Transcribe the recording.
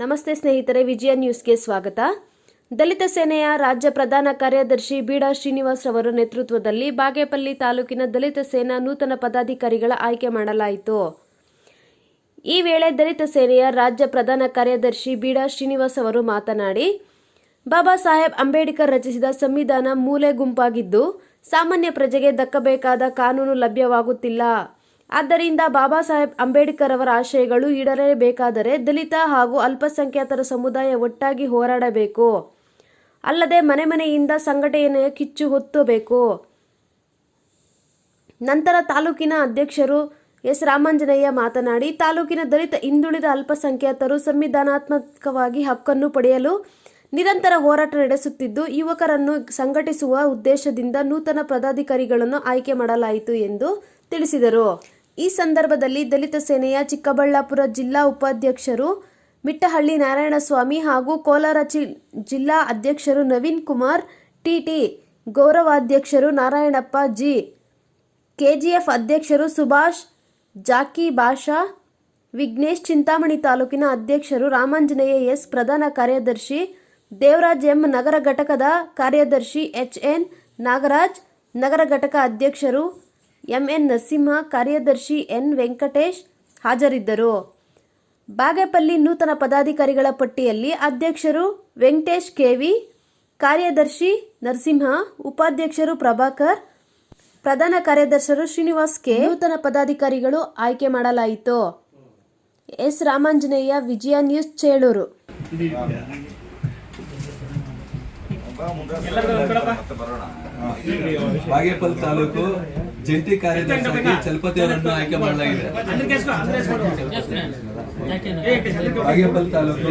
ನಮಸ್ತೆ ಸ್ನೇಹಿತರೆ, ವಿಜಯ ನ್ಯೂಸ್ಗೆ ಸ್ವಾಗತ. ದಲಿತ ಸೇನೆಯ ರಾಜ್ಯ ಪ್ರಧಾನ ಕಾರ್ಯದರ್ಶಿ ಬೀಡಾ ಶ್ರೀನಿವಾಸ್ ಅವರ ನೇತೃತ್ವದಲ್ಲಿ ಬಾಗೇಪಲ್ಲಿ ತಾಲೂಕಿನ ದಲಿತ ಸೇನಾ ನೂತನ ಪದಾಧಿಕಾರಿಗಳ ಆಯ್ಕೆ ಮಾಡಲಾಯಿತು. ಈ ವೇಳೆ ದಲಿತ ಸೇನೆಯ ರಾಜ್ಯ ಪ್ರಧಾನ ಕಾರ್ಯದರ್ಶಿ ಬೀಡಾ ಶ್ರೀನಿವಾಸ್ ಅವರು ಮಾತನಾಡಿ, ಬಾಬಾ ಸಾಹೇಬ್ ಅಂಬೇಡ್ಕರ್ ರಚಿಸಿದ ಸಂವಿಧಾನ ಮೂಲೆ ಗುಂಪಾಗಿದ್ದು ಸಾಮಾನ್ಯ ಪ್ರಜೆಗೆ ದಕ್ಕಬೇಕಾದ ಕಾನೂನು ಲಭ್ಯವಾಗುತ್ತಿಲ್ಲ. ಆದ್ದರಿಂದ ಬಾಬಾ ಸಾಹೇಬ್ ಅಂಬೇಡ್ಕರ್ ಅವರ ಆಶಯಗಳು ಈಡೇರಬೇಕಾದರೆ ದಲಿತ ಹಾಗೂ ಅಲ್ಪಸಂಖ್ಯಾತರ ಸಮುದಾಯ ಒಟ್ಟಾಗಿ ಹೋರಾಡಬೇಕು. ಅಲ್ಲದೆ ಮನೆ ಮನೆಯಿಂದ ಸಂಘಟನೆಯ ಕಿಚ್ಚು ಹೊತ್ತಬೇಕು. ನಂತರ ತಾಲೂಕಿನ ಅಧ್ಯಕ್ಷರು ಎಸ್ ರಾಮಾಂಜನೇಯ ಮಾತನಾಡಿ, ತಾಲೂಕಿನ ದಲಿತ ಹಿಂದುಳಿದ ಅಲ್ಪಸಂಖ್ಯಾತರು ಸಂವಿಧಾನಾತ್ಮಕವಾಗಿ ಹಕ್ಕನ್ನು ಪಡೆಯಲು ನಿರಂತರ ಹೋರಾಟ ನಡೆಸುತ್ತಿದ್ದು, ಯುವಕರನ್ನು ಸಂಘಟಿಸುವ ಉದ್ದೇಶದಿಂದ ನೂತನ ಪದಾಧಿಕಾರಿಗಳನ್ನು ಆಯ್ಕೆ ಮಾಡಲಾಯಿತು ಎಂದು ತಿಳಿಸಿದರು. ಈ ಸಂದರ್ಭದಲ್ಲಿ ದಲಿತ ಸೇನೆಯ ಚಿಕ್ಕಬಳ್ಳಾಪುರ ಜಿಲ್ಲಾ ಉಪಾಧ್ಯಕ್ಷರು ಮಿಟ್ಟಹಳ್ಳಿ ನಾರಾಯಣಸ್ವಾಮಿ ಹಾಗೂ ಕೋಲಾರ ಜಿಲ್ಲಾ ಅಧ್ಯಕ್ಷರು ನವೀನ್ ಕುಮಾರ್ ಟಿಟಿ, ಗೌರವಾಧ್ಯಕ್ಷರು ನಾರಾಯಣಪ್ಪ ಜಿ, ಕೆಜಿಎಫ್ ಅಧ್ಯಕ್ಷರು ಸುಭಾಷ್ ಜಾಕಿ ಬಾಷಾ, ವಿಘ್ನೇಶ್, ಚಿಂತಾಮಣಿ ತಾಲೂಕಿನ ಅಧ್ಯಕ್ಷರು ರಾಮಾಂಜನೇಯ ಎಸ್, ಪ್ರಧಾನ ಕಾರ್ಯದರ್ಶಿ ದೇವರಾಜ್ ಎಂ, ನಗರ ಘಟಕದ ಕಾರ್ಯದರ್ಶಿ ಎಚ್ಎನ್ ನಾಗರಾಜ್, ನಗರ ಘಟಕ ಅಧ್ಯಕ್ಷರು ಎಂಎನ್ ನರಸಿಂಹ, ಕಾರ್ಯದರ್ಶಿ ಎನ್ ವೆಂಕಟೇಶ್ ಹಾಜರಿದ್ದರು. ಬಾಗೇಪಲ್ಲಿ ನೂತನ ಪದಾಧಿಕಾರಿಗಳ ಪಟ್ಟಿಯಲ್ಲಿ ಅಧ್ಯಕ್ಷರು ವೆಂಕಟೇಶ್ ಕೆವಿ, ಕಾರ್ಯದರ್ಶಿ ನರಸಿಂಹ, ಉಪಾಧ್ಯಕ್ಷರು ಪ್ರಭಾಕರ್, ಪ್ರಧಾನ ಕಾರ್ಯದರ್ಶಿರು ಶ್ರೀನಿವಾಸ್ ಕೆ. ನೂತನ ಪದಾಧಿಕಾರಿಗಳು ಆಯ್ಕೆ ಮಾಡಲಾಯಿತು. ಎಸ್ ರಾಮಾಂಜನೇಯ, ವಿಜಯ ನ್ಯೂಸ್, ಚೇಳೂರು. ಬಾಗೇಪಲ್ಲಿ ತಾಲೂಕು ಜಂಟಿ ಕಾರ್ಯದರ್ಶಿಯಾಗಿ ಚಲಪತಿ ಅವರನ್ನು ಆಯ್ಕೆ ಮಾಡಲಾಗಿದೆ. ಬಾಗೇಪಲ್ಲಿ ತಾಲೂಕು